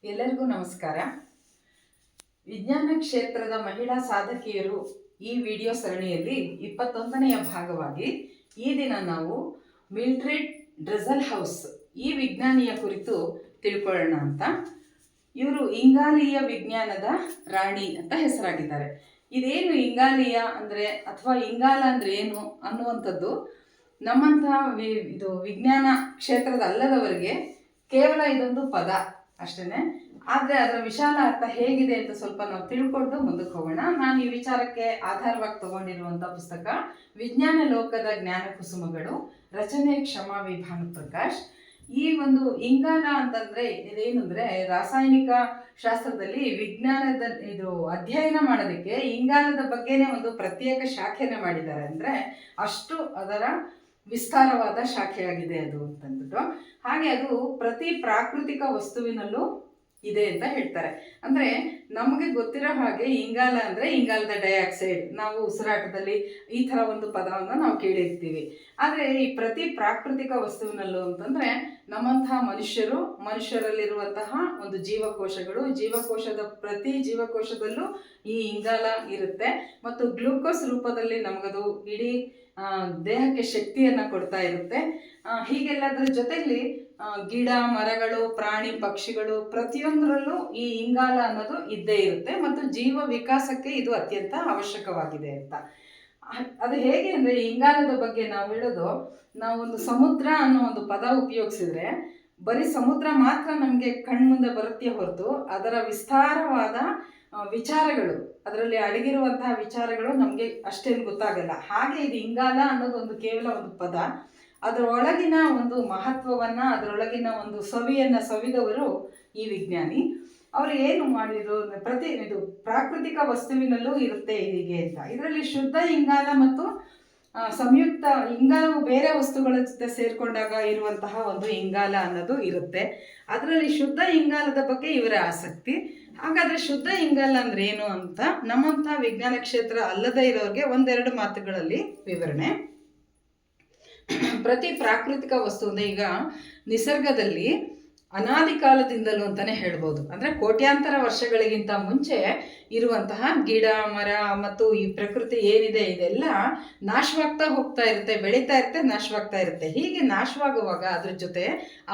ಎಲ್ಲರಿಗೂ ನಮಸ್ಕಾರ. ವಿಜ್ಞಾನ ಕ್ಷೇತ್ರದ ಮಹಿಳಾ ಸಾಧಕಿಯರು ಈ ವಿಡಿಯೋ ಸರಣಿಯಲ್ಲಿ 21ನೆಯ ಭಾಗವಾಗಿ ಈ ದಿನ ನಾವು ಮಿಲ್ಡ್ರೆಡ್ ಡ್ರೆಸಲ್ ಹೌಸ್ ಈ ವಿಜ್ಞಾನಿಯ ಕುರಿತು ತಿಳ್ಕೊಳ್ಳೋಣ ಅಂತ. ಇವರು ಇಂಗಾಲೀಯ ವಿಜ್ಞಾನದ ರಾಣಿ ಅಂತ ಹೆಸರಾಗಿದ್ದಾರೆ. ಇದೇನು ಇಂಗಾಲೀಯ ಅಂದರೆ ಅಥವಾ ಇಂಗಾಲ ಅಂದರೆ ಏನು ಅನ್ನುವಂಥದ್ದು ನಮ್ಮಂತಹ ಇದು ವಿಜ್ಞಾನ ಕ್ಷೇತ್ರದ ಅಲ್ಲದವರಿಗೆ ಕೇವಲ ಇದೊಂದು ಪದ ಅಷ್ಟೇ. ಆದರೆ ಅದರ ವಿಶಾಲ ಅರ್ಥ ಹೇಗಿದೆ ಅಂತ ಸ್ವಲ್ಪ ನಾವು ತಿಳ್ಕೊಂಡು ಮುಂದಕ್ಕೆ ಹೋಗೋಣ. ನಾನು ಈ ವಿಚಾರಕ್ಕೆ ಆಧಾರವಾಗಿ ತಗೊಂಡಿರುವಂಥ ಪುಸ್ತಕ ವಿಜ್ಞಾನ ಲೋಕದ ಜ್ಞಾನ ಕುಸುಮಗಳು, ರಚನೆ ಕ್ಷಮಾ ವಿ ಭಾನುಪ್ರಕಾಶ್. ಈ ಒಂದು ಇಂಗಾಲ ಅಂತಂದ್ರೆ ಇದೇನು ಅಂದರೆ ರಾಸಾಯನಿಕ ಶಾಸ್ತ್ರದಲ್ಲಿ ವಿಜ್ಞಾನದ ಇದು ಅಧ್ಯಯನ ಮಾಡೋದಕ್ಕೆ ಇಂಗಾಲದ ಬಗ್ಗೆನೇ ಒಂದು ಪ್ರತ್ಯೇಕ ಶಾಖೆನ ಮಾಡಿದ್ದಾರೆ. ಅಂದರೆ ಅಷ್ಟು ಅದರ ವಿಸ್ತಾರವಾದ ಶಾಖೆಯಾಗಿದೆ ಅದು ಅಂತಂದ್ಬಿಟ್ಟು. ಹಾಗೆ ಅದು ಪ್ರತಿ ಪ್ರಾಕೃತಿಕ ವಸ್ತುವಿನಲ್ಲೂ ಇದೆ ಅಂತ ಹೇಳ್ತಾರೆ. ಅಂದರೆ ನಮಗೆ ಗೊತ್ತಿರೋ ಹಾಗೆ ಇಂಗಾಲ ಅಂದರೆ ಇಂಗಾಲದ ಡೈಆಕ್ಸೈಡ್, ನಾವು ಉಸಿರಾಟದಲ್ಲಿ ಈ ಥರ ಒಂದು ಪದವನ್ನು ನಾವು ಕೇಳಿರ್ತೀವಿ. ಆದರೆ ಈ ಪ್ರತಿ ಪ್ರಾಕೃತಿಕ ವಸ್ತುವಿನಲ್ಲೂ ಅಂತಂದರೆ ನಮ್ಮಂತಹ ಮನುಷ್ಯರಲ್ಲಿರುವಂತಹ ಒಂದು ಜೀವಕೋಶದ ಪ್ರತಿ ಜೀವಕೋಶದಲ್ಲೂ ಈ ಇಂಗಾಲ ಇರುತ್ತೆ. ಮತ್ತು ಗ್ಲೂಕೋಸ್ ರೂಪದಲ್ಲಿ ನಮಗದು ಇಡೀ ದೇಹಕ್ಕೆ ಶಕ್ತಿಯನ್ನು ಕೊಡ್ತಾ ಇರುತ್ತೆ. ಹೀಗೆಲ್ಲದರ ಜೊತೆಯಲ್ಲಿ ಗಿಡ ಮರಗಳು ಪ್ರಾಣಿ ಪಕ್ಷಿಗಳು ಪ್ರತಿಯೊಂದರಲ್ಲೂ ಈ ಇಂಗಾಲ ಅನ್ನೋದು ಇದ್ದೇ ಇರುತ್ತೆ. ಮತ್ತು ಜೀವ ವಿಕಾಸಕ್ಕೆ ಇದು ಅತ್ಯಂತ ಅವಶ್ಯಕವಾಗಿದೆ ಅಂತ. ಅದು ಹೇಗೆ ಅಂದರೆ ಇಂಗಾಲದ ಬಗ್ಗೆ ನಾವು ಹೇಳೋದು, ನಾವೊಂದು ಸಮುದ್ರ ಅನ್ನೋ ಒಂದು ಪದ ಉಪಯೋಗಿಸಿದ್ರೆ ಬರೀ ಸಮುದ್ರ ಮಾತ್ರ ನಮಗೆ ಕಣ್ಮುಂದೆ ಬರುತ್ತೆ ಹೊರತು ಅದರ ವಿಸ್ತಾರವಾದ ವಿಚಾರಗಳು, ಅದರಲ್ಲಿ ಅಡಗಿರುವಂತಹ ವಿಚಾರಗಳು ನಮಗೆ ಅಷ್ಟೇನು ಗೊತ್ತಾಗಲ್ಲ. ಹಾಗೆ ಇದು ಇಂಗಾಲ ಅನ್ನೋದು ಒಂದು ಕೇವಲ ಒಂದು ಪದ, ಅದರೊಳಗಿನ ಒಂದು ಮಹತ್ವವನ್ನು, ಅದರೊಳಗಿನ ಒಂದು ಸವಿಯನ್ನು ಸವಿದವರು ಈ ವಿಜ್ಞಾನಿ. ಅವರು ಏನು ಮಾಡಿದ್ರು, ಇದು ಪ್ರಾಕೃತಿಕ ವಸ್ತುವಿನಲ್ಲೂ ಇರುತ್ತೆ ಹೀಗೆ ಅಂತ. ಇದರಲ್ಲಿ ಶುದ್ಧ ಇಂಗಾಲ ಮತ್ತು ಸಂಯುಕ್ತ ಇಂಗಾಲವು ಬೇರೆ ವಸ್ತುಗಳ ಜೊತೆ ಸೇರಿಕೊಂಡಾಗ ಇರುವಂತಹ ಒಂದು ಇಂಗಾಲ ಅನ್ನೋದು ಇರುತ್ತೆ. ಅದರಲ್ಲಿ ಶುದ್ಧ ಇಂಗಾಲದ ಬಗ್ಗೆ ಇವರ ಆಸಕ್ತಿ. ಹಾಗಾದರೆ ಶುದ್ಧ ಇಂಗಾಲ ಅಂದ್ರೆ ಏನು ಅಂತ ನಮ್ಮಂತಹ ವಿಜ್ಞಾನ ಕ್ಷೇತ್ರ ಅಲ್ಲದೇ ಇರೋರಿಗೆ ಒಂದೆರಡು ಮಾತುಗಳಲ್ಲಿ ವಿವರಣೆ. ಪ್ರತಿ ಪ್ರಾಕೃತಿಕ ವಸ್ತು ಅಂದರೆ ಈಗ ನಿಸರ್ಗದಲ್ಲಿ ಅನಾದಿ ಕಾಲದಿಂದಲೂ ಅಂತಲೇ ಹೇಳ್ಬೋದು. ಅಂದರೆ ಕೋಟ್ಯಾಂತರ ವರ್ಷಗಳಿಗಿಂತ ಮುಂಚೆ ಇರುವಂತಹ ಗಿಡ ಮರ ಮತ್ತು ಈ ಪ್ರಕೃತಿ ಏನಿದೆ ಇದೆಲ್ಲ ನಾಶವಾಗ್ತಾ ಹೋಗ್ತಾ ಇರುತ್ತೆ, ಬೆಳೀತಾ ಇರುತ್ತೆ, ನಾಶವಾಗ್ತಾ ಇರುತ್ತೆ. ಹೀಗೆ ನಾಶವಾಗುವಾಗ ಅದ್ರ ಜೊತೆ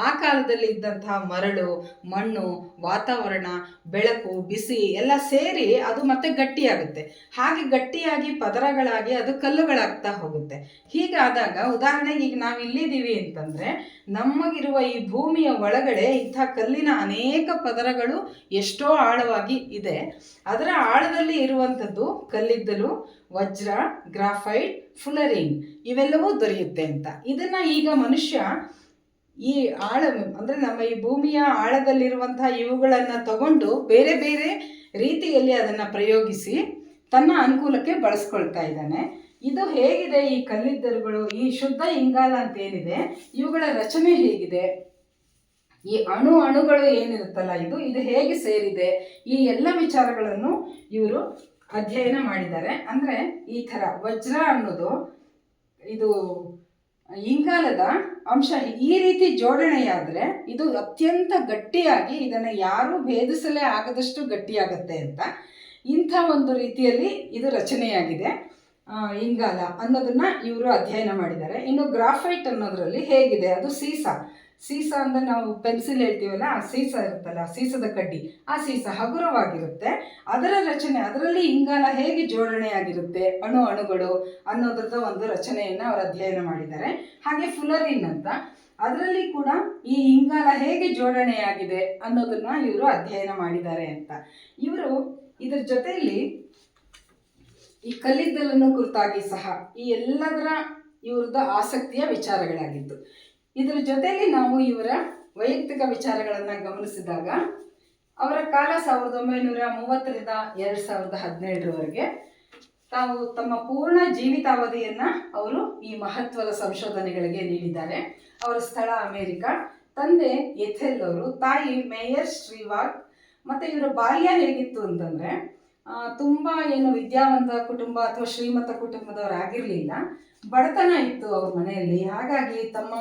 ಆ ಕಾಲದಲ್ಲಿ ಇದ್ದಂತಹ ಮರಳು, ಮಣ್ಣು, ವಾತಾವರಣ, ಬೆಳಕು, ಬಿಸಿ ಎಲ್ಲ ಸೇರಿ ಅದು ಮತ್ತೆ ಗಟ್ಟಿಯಾಗುತ್ತೆ. ಹಾಗೆ ಗಟ್ಟಿಯಾಗಿ ಪದರಗಳಾಗಿ ಅದು ಕಲ್ಲುಗಳಾಗ್ತಾ ಹೋಗುತ್ತೆ. ಹೀಗಾದಾಗ ಉದಾಹರಣೆಗೆ ಈಗ ನಾವು ಇಲ್ಲಿದ್ದೀವಿ ಅಂತಂದರೆ ನಮಗಿರುವ ಈ ಭೂಮಿಯ ಒಳಗಡೆ ಇಂಥ ಕಲ್ಲಿನ ಅನೇಕ ಪದರಗಳು ಎಷ್ಟೋ ಆಳವಾಗಿ ಇದೆ. ಅದರ ಆಳದಲ್ಲಿ ಇರುವಂಥದ್ದು ಕಲ್ಲಿದ್ದಲು, ವಜ್ರ, ಗ್ರಾಫೈಟ್, ಫುಲರಿನ್ ಇವೆಲ್ಲವೂ ದೊರೆಯುತ್ತೆ ಅಂತ. ಇದನ್ನ ಈಗ ಮನುಷ್ಯ ಈ ಆಳ ಅಂದರೆ ನಮ್ಮ ಈ ಭೂಮಿಯ ಆಳದಲ್ಲಿರುವಂತಹ ಇವುಗಳನ್ನು ತಗೊಂಡು ಬೇರೆ ಬೇರೆ ರೀತಿಯಲ್ಲಿ ಅದನ್ನು ಪ್ರಯೋಗಿಸಿ ತನ್ನ ಅನುಕೂಲಕ್ಕೆ ಬಳಸ್ಕೊಳ್ತಾ ಇದ್ದಾನೆ. ಇದು ಹೇಗಿದೆ, ಈ ಕಲ್ಲಿದ್ದಲುಗಳು, ಈ ಶುದ್ಧ ಇಂಗಾಲ ಅಂತ ಏನಿದೆ ಇವುಗಳ ರಚನೆ ಹೇಗಿದೆ, ಈ ಅಣುಗಳು ಏನಿರುತ್ತಲ್ಲ ಇದು ಹೇಗೆ ಸೇರಿದೆ, ಈ ಎಲ್ಲ ವಿಚಾರಗಳನ್ನು ಇವರು ಅಧ್ಯಯನ ಮಾಡಿದ್ದಾರೆ. ಅಂದರೆ ಈ ಥರ ವಜ್ರ ಅನ್ನೋದು ಇದು ಇಂಗಾಲದ ಅಂಶ ಈ ರೀತಿ ಜೋಡಣೆಯಾದರೆ ಇದು ಅತ್ಯಂತ ಗಟ್ಟಿಯಾಗಿ ಇದನ್ನು ಯಾರೂ ಭೇದಿಸಲೇ ಆಗದಷ್ಟು ಗಟ್ಟಿಯಾಗತ್ತೆ ಅಂತ. ಇಂಥ ಒಂದು ರೀತಿಯಲ್ಲಿ ಇದು ರಚನೆಯಾಗಿದೆ ಇಂಗಾಲ ಅನ್ನೋದನ್ನ ಇವರು ಅಧ್ಯಯನ ಮಾಡಿದ್ದಾರೆ. ಇನ್ನು ಗ್ರಾಫೈಟ್ ಅನ್ನೋದ್ರಲ್ಲಿ ಹೇಗಿದೆ, ಅದು ಸೀಸ ಅಂದರೆ ನಾವು ಪೆನ್ಸಿಲ್ ಹೇಳ್ತೀವಲ್ಲ, ಆ ಸೀಸ ಇರುತ್ತಲ್ಲ, ಸೀಸದ ಕಡ್ಡಿ, ಆ ಸೀಸ ಹಗುರವಾಗಿರುತ್ತೆ. ಅದರ ರಚನೆ, ಅದರಲ್ಲಿ ಇಂಗಾಲ ಹೇಗೆ ಜೋಡಣೆಯಾಗಿರುತ್ತೆ, ಅಣುಗಳು ಅನ್ನೋದ್ರದ ಒಂದು ರಚನೆಯನ್ನು ಅವರು ಅಧ್ಯಯನ ಮಾಡಿದ್ದಾರೆ. ಹಾಗೆ ಫುಲರಿನ್ ಅಂತ, ಅದರಲ್ಲಿ ಕೂಡ ಈ ಇಂಗಾಲ ಹೇಗೆ ಜೋಡಣೆಯಾಗಿದೆ ಅನ್ನೋದನ್ನ ಇವರು ಅಧ್ಯಯನ ಮಾಡಿದ್ದಾರೆ ಅಂತ. ಇವರು ಇದರ ಜೊತೆಯಲ್ಲಿ ಈ ಕಲ್ಲಿದ್ದಲನ್ನು ಕುರಿತಾಗಿ ಸಹ ಈ ಎಲ್ಲದರ ಇವ್ರದ್ದು ಆಸಕ್ತಿಯ ವಿಚಾರಗಳಾಗಿತ್ತು. ಇದರ ಜೊತೆಯಲ್ಲಿ ನಾವು ಇವರ ವೈಯಕ್ತಿಕ ವಿಚಾರಗಳನ್ನು ಗಮನಿಸಿದಾಗ ಅವರ ಕಾಲ 1930ರಿಂದ 2017ರವರೆಗೆ ತಾವು ತಮ್ಮ ಪೂರ್ಣ ಜೀವಿತಾವಧಿಯನ್ನು ಅವರು ಈ ಮಹತ್ವದ ಸಂಶೋಧನೆಗಳಿಗೆ ನೀಡಿದ್ದಾರೆ. ಅವರ ಸ್ಥಳ ಅಮೇರಿಕ, ತಂದೆ ಎಥೆಲ್ ಅವರು, ತಾಯಿ ಮೇಯರ್ ಶ್ರೀವಾಗ್. ಮತ್ತು ಇವರ ಬಾಲ್ಯ ಹೇಗಿತ್ತು ಅಂತಂದರೆ ತುಂಬ ಏನು ವಿದ್ಯಾವಂತ ಕುಟುಂಬ ಅಥವಾ ಶ್ರೀಮಂತ ಕುಟುಂಬದವರಾಗಿರಲಿಲ್ಲ. ಬಡತನ ಇತ್ತು ಅವ್ರ ಮನೆಯಲ್ಲಿ. ಹಾಗಾಗಿ ತಮ್ಮ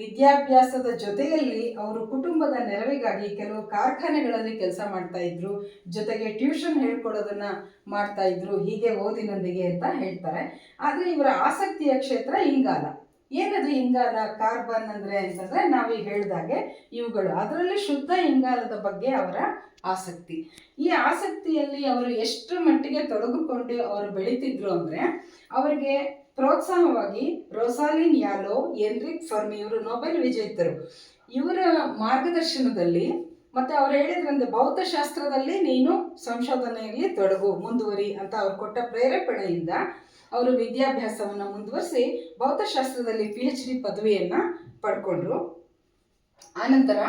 ವಿದ್ಯಾಭ್ಯಾಸದ ಜೊತೆಯಲ್ಲಿ ಅವರು ಕುಟುಂಬದ ನೆರವಿಗಾಗಿ ಕೆಲವು ಕಾರ್ಖಾನೆಗಳಲ್ಲಿ ಕೆಲಸ ಮಾಡ್ತಾ ಇದ್ರು, ಜೊತೆಗೆ ಟ್ಯೂಷನ್ ಹೇಳ್ಕೊಡೋದನ್ನ ಮಾಡ್ತಾ ಇದ್ರು, ಹೀಗೆ ಓದಿನೊಂದಿಗೆ ಅಂತ ಹೇಳ್ತಾರೆ. ಆದರೆ ಇವರ ಆಸಕ್ತಿಯ ಕ್ಷೇತ್ರ ಇಂಗಾಲ. ಏನದು ಇಂಗಾಲ? ಕಾರ್ಬನ್ ಅಂದರೆ ಅಂತಂದರೆ ನಾವೀಗ ಹೇಳಿದಾಗೆ ಇವುಗಳು, ಅದರಲ್ಲಿ ಶುದ್ಧ ಇಂಗಾಲದ ಬಗ್ಗೆ ಅವರ ಆಸಕ್ತಿ. ಈ ಆಸಕ್ತಿಯಲ್ಲಿ ಅವರು ಎಷ್ಟು ಮಟ್ಟಿಗೆ ತೊಡಗಿಕೊಂಡು ಅವರು ಬೆಳೀತಿದ್ರು ಅಂದರೆ, ಅವರಿಗೆ ಪ್ರೋತ್ಸಾಹವಾಗಿ ರೋಸಾಲಿನ್ ಯಾಲೋ, ಎನ್ರಿಕ್ ಫರ್ಮಿ, ಇವರು ನೊಬೆಲ್ ವಿಜೇತರು, ಇವರ ಮಾರ್ಗದರ್ಶನದಲ್ಲಿ ಮತ್ತು ಅವ್ರು ಹೇಳಿದ್ರಂತೆ ಭೌತಶಾಸ್ತ್ರದಲ್ಲಿ ನೀನು ಸಂಶೋಧನೆಯಲ್ಲಿ ತೊಡಗು, ಮುಂದುವರಿ ಅಂತ ಅವ್ರು ಕೊಟ್ಟ ಪ್ರೇರೇಪಣೆಯಿಂದ ಅವರು ವಿದ್ಯಾಭ್ಯಾಸವನ್ನು ಮುಂದುವರಿಸಿ ಭೌತಶಾಸ್ತ್ರದಲ್ಲಿ PhD ಪದವಿಯನ್ನು ಪಡ್ಕೊಂಡ್ರು. ಆನಂತರ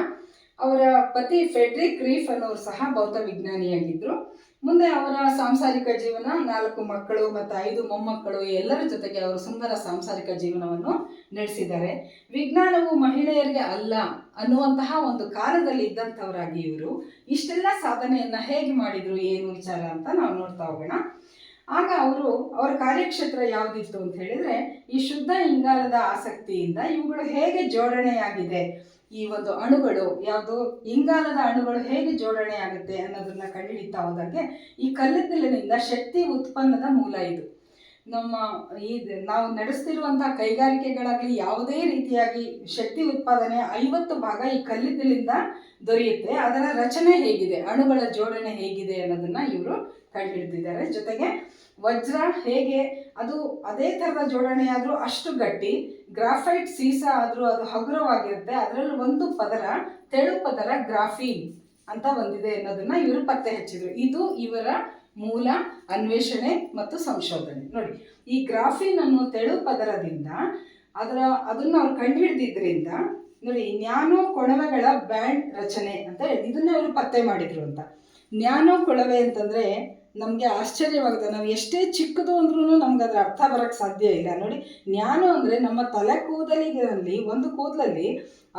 ಅವರ ಪತಿ ಫೆಡ್ರಿಕ್ ರೀಫ್ ಅನ್ನೋರು ಸಹ ಭೌತ ವಿಜ್ಞಾನಿಯಾಗಿದ್ದರು. ಮುಂದೆ ಅವರ ಸಾಂಸಾರಿಕ ಜೀವನ, 4 ಮಕ್ಕಳು ಮತ್ತು 5 ಮೊಮ್ಮಕ್ಕಳು, ಎಲ್ಲರ ಜೊತೆಗೆ ಅವರು ಸುಂದರ ಸಾಂಸಾರಿಕ ಜೀವನವನ್ನು ನಡೆಸಿದ್ದಾರೆ. ವಿಜ್ಞಾನವು ಮಹಿಳೆಯರಿಗೆ ಅಲ್ಲ ಅನ್ನುವಂತಹ ಒಂದು ಕಾಲದಲ್ಲಿ ಇದ್ದಂಥವರಾಗಿ ಇವರು ಇಷ್ಟೆಲ್ಲ ಸಾಧನೆಯನ್ನು ಹೇಗೆ ಮಾಡಿದರು, ಏನು ವಿಚಾರ ಅಂತ ನಾವು ನೋಡ್ತಾ ಹೋಗೋಣ. ಆಗ ಅವರ ಕಾರ್ಯಕ್ಷೇತ್ರ ಯಾವುದಿತ್ತು ಅಂತ ಹೇಳಿದರೆ, ಈ ಶುದ್ಧ ಇಂಗಾಲದ ಆಸಕ್ತಿಯಿಂದ ಇವುಗಳು ಹೇಗೆ ಜೋಡಣೆಯಾಗಿದೆ, ಈ ಒಂದು ಅಣುಗಳು ಯಾವುದು ಇಂಗಾಲದ ಅಣುಗಳು ಹೇಗೆ ಜೋಡಣೆ ಆಗುತ್ತೆ ಅನ್ನೋದನ್ನ ಕಂಡುಹಿಡಿತಾ ಹೋದಾಗೆ ಈ ಕಲ್ಲಿದ್ದಲಿನಿಂದ ಶಕ್ತಿ ಉತ್ಪನ್ನದ ಮೂಲ ಇದು. ನಾವು ನಡೆಸ್ತಿರುವಂತಹ ಕೈಗಾರಿಕೆಗಳಾಗಲಿ ಯಾವುದೇ ರೀತಿಯಾಗಿ ಶಕ್ತಿ ಉತ್ಪಾದನೆ 50% ಈ ಕಲ್ಲಿದ್ದಲಿಂದ ದೊರೆಯುತ್ತೆ. ಅದರ ರಚನೆ ಹೇಗಿದೆ, ಅಣುಗಳ ಜೋಡಣೆ ಹೇಗಿದೆ ಅನ್ನೋದನ್ನ ಇವರು ಕಂಡುಹಿಡಿದಿದ್ದಾರೆ. ಜೊತೆಗೆ ವಜ್ರ ಹೇಗೆ ಅದು ಅದೇ ಥರದ ಜೋಡಣೆ ಆದರೂ ಅಷ್ಟು ಗಟ್ಟಿ, ಗ್ರಾಫೈಟ್ ಸೀಸ ಆದರೂ ಅದು ಹಗುರವಾಗಿರುತ್ತೆ, ಅದರಲ್ಲಿ ಒಂದು ಪದರ ತೆಳು ಪದರ ಗ್ರಾಫೀನ್ ಅಂತ ಒಂದಿದೆ ಅನ್ನೋದನ್ನ ಇವರು ಪತ್ತೆ ಹಚ್ಚಿದ್ರು. ಇದು ಇವರ ಮೂಲ ಅನ್ವೇಷಣೆ ಮತ್ತು ಸಂಶೋಧನೆ. ನೋಡಿ, ಈ ಗ್ರಾಫೀನ್ ಅನ್ನೋ ತೆಳು ಪದರದಿಂದ ಅದನ್ನು ಅವ್ರು ಕಂಡುಹಿಡಿದಿದ್ರಿಂದ ನೋಡಿ, ನ್ಯಾನೋ ಕೊಳವೆಗಳ ಬ್ಯಾಂಡ್ ರಚನೆ ಅಂತ ಇದನ್ನ ಅವರು ಪತ್ತೆ ಮಾಡಿದ್ರು ಅಂತ. ನ್ಯಾನೋ ಕೊಳವೆ ಅಂತಂದ್ರೆ ನಮಗೆ ಆಶ್ಚರ್ಯವಾಗುತ್ತೆ. ನಾವು ಎಷ್ಟೇ ಚಿಕ್ಕದು ಅಂದ್ರೂ ನಮ್ಗೆ ಅದರ ಅರ್ಥ ಬರೋಕ್ಕೆ ಸಾಧ್ಯ ಇಲ್ಲ. ನೋಡಿ, ನ್ಯಾನೋ ಅಂದರೆ ನಮ್ಮ ತಲೆ ಕೂದಲಿನಲ್ಲಿ ಒಂದು ಕೂದಲಲ್ಲಿ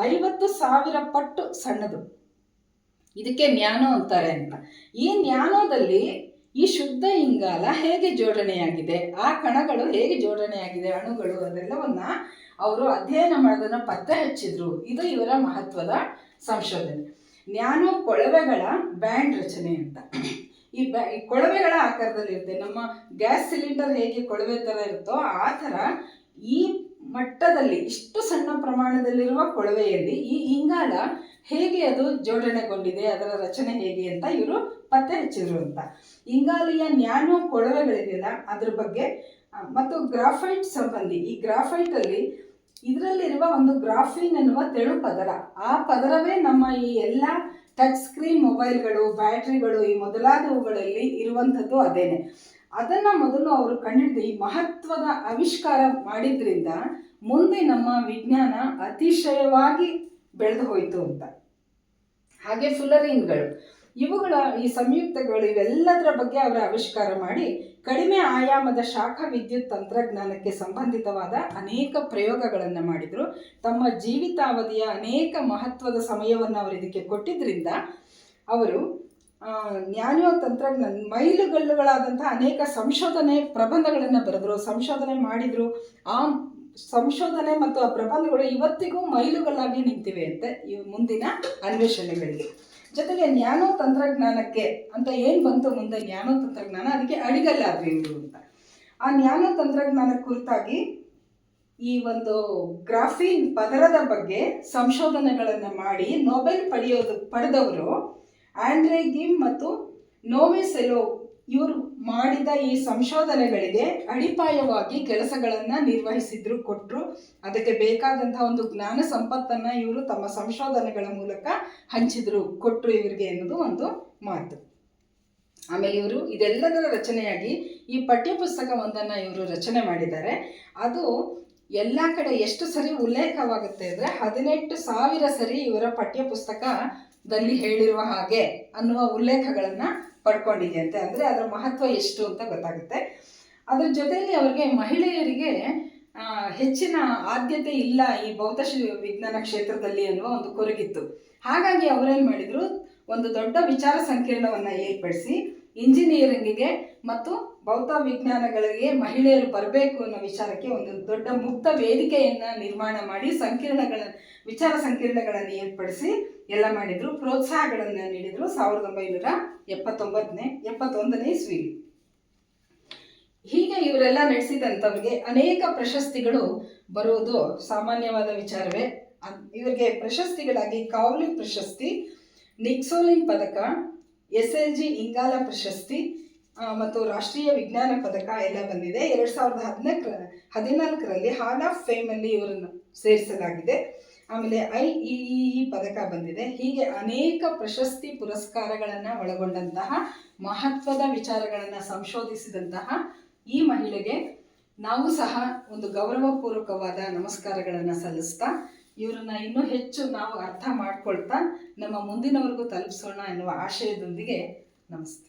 50,000 ಪಟ್ಟು ಸಣ್ಣದು, ಇದಕ್ಕೆ ನ್ಯಾನೋ ಅಂತಾರೆ ಅಂತ. ಈ ನ್ಯಾನೋದಲ್ಲಿ ಈ ಶುದ್ಧ ಇಂಗಾಲ ಹೇಗೆ ಜೋಡಣೆಯಾಗಿದೆ, ಆ ಕಣಗಳು ಹೇಗೆ ಜೋಡಣೆಯಾಗಿದೆ, ಅಣುಗಳು, ಅದೆಲ್ಲವನ್ನ ಅವರು ಅಧ್ಯಯನ ಮಾಡೋದನ್ನು ಪತ್ತೆ ಹಚ್ಚಿದ್ರು. ಇದು ಇವರ ಮಹತ್ವದ ಸಂಶೋಧನೆ. ನ್ಯಾನೋ ಕೊಳವೆಗಳ ಬ್ಯಾಂಡ್ ರಚನೆ ಅಂತ. ಈ ಕೊಳವೆಗಳ ಆಕಾರದಲ್ಲಿರುತ್ತೆ. ನಮ್ಮ ಗ್ಯಾಸ್ ಸಿಲಿಂಡರ್ ಹೇಗೆ ಕೊಳವೆ ಥರ ಇರುತ್ತೋ ಆ ಥರ ಈ ಮಟ್ಟದಲ್ಲಿ ಇಷ್ಟು ಸಣ್ಣ ಪ್ರಮಾಣದಲ್ಲಿರುವ ಕೊಳವೆಯಲ್ಲಿ ಈ ಇಂಗಾಲ ಹೇಗೆ ಅದು ಜೋಡಣೆಗೊಂಡಿದೆ, ಅದರ ರಚನೆ ಹೇಗೆ ಅಂತ ಇವರು ಪತ್ತೆ ಹಚ್ಚಿದ್ರು ಅಂತ. ಇಂಗಾಲಿಯ ನ್ಯಾನೋ ಕೊಳವೆಗಳಿದೆಯಲ್ಲ ಅದ್ರ ಬಗ್ಗೆ ಮತ್ತು ಗ್ರಾಫೈಟ್ ಸಂಬಂಧಿ. ಈ ಗ್ರಾಫೈಟಲ್ಲಿ ಇದರಲ್ಲಿರುವ ಒಂದು ಗ್ರಾಫೀನ್ ಎನ್ನುವ ತೆಳು ಪದರ, ಆ ಪದರವೇ ನಮ್ಮ ಈ ಎಲ್ಲ ಟಚ್ ಸ್ಕ್ರೀನ್ ಮೊಬೈಲ್ಗಳು, ಬ್ಯಾಟ್ರಿಗಳು, ಈ ಮೊದಲಾದವುಗಳಲ್ಲಿ ಇರುವಂಥದ್ದು ಅದೇನೆ. ಅದನ್ನು ಮೊದಲು ಅವರು ಕಂಡಿಡಿದು ಈ ಮಹತ್ವದ ಆವಿಷ್ಕಾರ ಮಾಡಿದ್ರಿಂದ ಮುಂದೆ ನಮ್ಮ ವಿಜ್ಞಾನ ಅತಿಶಯವಾಗಿ ಬೆಳೆದು ಹೋಯಿತು ಅಂತ. ಹಾಗೆ ಫುಲರಿನ್ಗಳು, ಇವುಗಳ ಈ ಸಂಯುಕ್ತಗಳು, ಇವೆಲ್ಲದರ ಬಗ್ಗೆ ಅವರ ಆವಿಷ್ಕಾರ ಮಾಡಿ ಕಡಿಮೆ ಆಯಾಮದ ಶಾಖ ವಿದ್ಯುತ್ ತಂತ್ರಜ್ಞಾನಕ್ಕೆ ಸಂಬಂಧಿತವಾದ ಅನೇಕ ಪ್ರಯೋಗಗಳನ್ನು ಮಾಡಿದರು. ತಮ್ಮ ಜೀವಿತಾವಧಿಯ ಅನೇಕ ಮಹತ್ವದ ಸಮಯವನ್ನು ಅವರು ಇದಕ್ಕೆ ಕೊಟ್ಟಿದ್ದರಿಂದ ಅವರು ನ್ಯಾನೋ ತಂತ್ರಜ್ಞಾನ ಮೈಲುಗಲ್ಲುಗಳಾದಂಥ ಅನೇಕ ಸಂಶೋಧನೆ ಪ್ರಬಂಧಗಳನ್ನು ಬರೆದರು, ಸಂಶೋಧನೆ ಮಾಡಿದರು. ಆ ಸಂಶೋಧನೆ ಮತ್ತು ಆ ಪ್ರಬಂಧಗಳು ಇವತ್ತಿಗೂ ಮೈಲುಗಲ್ಲಾಗಿ ನಿಂತಿವೆ ಅಂತೆ ಇವು ಮುಂದಿನ ಅನ್ವೇಷಣೆಗಳಿಗೆ. ಜೊತೆಗೆ ನ್ಯಾನೋ ತಂತ್ರಜ್ಞಾನಕ್ಕೆ ಅಂತ ಏನು ಬಂತು ಮುಂದೆ, ನ್ಯಾನೋ ತಂತ್ರಜ್ಞಾನ ಅದಕ್ಕೆ ಅಡಿಗಲ್ಲಾದ್ರಿ ಇವರು ಅಂತ. ಆ ನ್ಯಾನೋ ತಂತ್ರಜ್ಞಾನ ಕುರಿತಾಗಿ ಈ ಒಂದು ಗ್ರಾಫೀನ್ ಪದರದ ಬಗ್ಗೆ ಸಂಶೋಧನೆಗಳನ್ನು ಮಾಡಿ ನೊಬೆಲ್ ಪಡೆದವರು ಆಂಡ್ರೆ ಗಿಮ್ ಮತ್ತು ನೋವೆಸೆಲೋ ಇವರು ಮಾಡಿದ ಈ ಸಂಶೋಧನೆಗಳಿಗೆ ಅಡಿಪಾಯವಾಗಿ ಕೆಲಸಗಳನ್ನು ನಿರ್ವಹಿಸಿದ್ರು, ಕೊಟ್ಟರು. ಅದಕ್ಕೆ ಬೇಕಾದಂತಹ ಒಂದು ಜ್ಞಾನ ಸಂಪತ್ತನ್ನು ಇವರು ತಮ್ಮ ಸಂಶೋಧನೆಗಳ ಮೂಲಕ ಹಂಚಿದ್ರು, ಕೊಟ್ಟರು ಇವರಿಗೆ ಅನ್ನೋದು ಒಂದು ಮಾತು. ಆಮೇಲೆ ಇವರು ಇದೆಲ್ಲದರ ರಚನೆಯಾಗಿ ಈ ಪಠ್ಯಪುಸ್ತಕ ಒಂದನ್ನು ಇವರು ರಚನೆ ಮಾಡಿದ್ದಾರೆ. ಅದು ಎಲ್ಲ ಕಡೆ ಎಷ್ಟು ಸರಿ ಉಲ್ಲೇಖವಾಗುತ್ತೆ ಅಂದರೆ 18,000 ಸರಿ ಇವರ ಪಠ್ಯಪುಸ್ತಕದಲ್ಲಿ ಹೇಳಿರುವ ಹಾಗೆ ಅನ್ನುವ ಉಲ್ಲೇಖಗಳನ್ನು ಪಡ್ಕೊಂಡಿದೆ ಅಂತೆ. ಅಂದರೆ ಅದರ ಮಹತ್ವ ಎಷ್ಟು ಅಂತ ಗೊತ್ತಾಗುತ್ತೆ. ಅದರ ಜೊತೆಯಲ್ಲಿ ಅವರಿಗೆ ಮಹಿಳೆಯರಿಗೆ ಹೆಚ್ಚಿನ ಆದ್ಯತೆ ಇಲ್ಲ ಈ ವಿಜ್ಞಾನ ಕ್ಷೇತ್ರದಲ್ಲಿ ಅನ್ನುವ ಒಂದು ಕೊರಗಿತ್ತು. ಹಾಗಾಗಿ ಅವರೇನು ಮಾಡಿದರು, ಒಂದು ದೊಡ್ಡ ವಿಚಾರ ಸಂಕಿರಣವನ್ನು ಏರ್ಪಡಿಸಿ ಇಂಜಿನಿಯರಿಂಗಿಗೆ ಮತ್ತು ಭೌತ ವಿಜ್ಞಾನಗಳಿಗೆ ಮಹಿಳೆಯರು ಬರಬೇಕು ಅನ್ನೋ ವಿಚಾರಕ್ಕೆ ಒಂದು ದೊಡ್ಡ ಮುಕ್ತ ವೇದಿಕೆಯನ್ನು ನಿರ್ಮಾಣ ಮಾಡಿ ವಿಚಾರ ಸಂಕಿರಣಗಳನ್ನು ಏರ್ಪಡಿಸಿ ಎಲ್ಲ ಮಾಡಿದರು, ಪ್ರೋತ್ಸಾಹಗಳನ್ನು ನೀಡಿದರು 1971ನೇ ಇಸ್ವಿಲಿ. ಹೀಗೆ ಇವರೆಲ್ಲ ನಡೆಸಿದಂಥವ್ರಿಗೆ ಅನೇಕ ಪ್ರಶಸ್ತಿಗಳು ಬರುವುದು ಸಾಮಾನ್ಯವಾದ ವಿಚಾರವೇ. ಇವರಿಗೆ ಪ್ರಶಸ್ತಿಗಳಾಗಿ ಕೌಲಿಕ್ ಪ್ರಶಸ್ತಿ, ನಿಕ್ಸೋಲಿನ್ ಪದಕ, SLG ಇಂಗಾಲ ಪ್ರಶಸ್ತಿ ಮತ್ತು ರಾಷ್ಟ್ರೀಯ ವಿಜ್ಞಾನ ಪದಕ ಎಲ್ಲ ಬಂದಿದೆ. 2014ರಲ್ಲಿ ಹಾಲ್ ಆಫ್ ಫೇಮಲ್ಲಿ ಇವರನ್ನು ಸೇರಿಸಲಾಗಿದೆ. ಆಮೇಲೆ IEEE ಪದಕ ಬಂದಿದೆ. ಹೀಗೆ ಅನೇಕ ಪ್ರಶಸ್ತಿ ಪುರಸ್ಕಾರಗಳನ್ನು ಒಳಗೊಂಡಂತಹ ಮಹತ್ವದ ವಿಚಾರಗಳನ್ನು ಸಂಶೋಧಿಸಿದಂತಹ ಈ ಮಹಿಳೆಗೆ ನಾವು ಸಹ ಒಂದು ಗೌರವಪೂರ್ವಕವಾದ ನಮಸ್ಕಾರಗಳನ್ನು ಸಲ್ಲಿಸ್ತಾ ಇವರನ್ನ ಇನ್ನೂ ಹೆಚ್ಚು ನಾವು ಅರ್ಥ ಮಾಡ್ಕೊಳ್ತಾ ನಮ್ಮ ಮುಂದಿನವರೆಗೂ ತಲುಪಿಸೋಣ ಎನ್ನುವ ಆಶಯದೊಂದಿಗೆ ನಮಸ್ತೆ.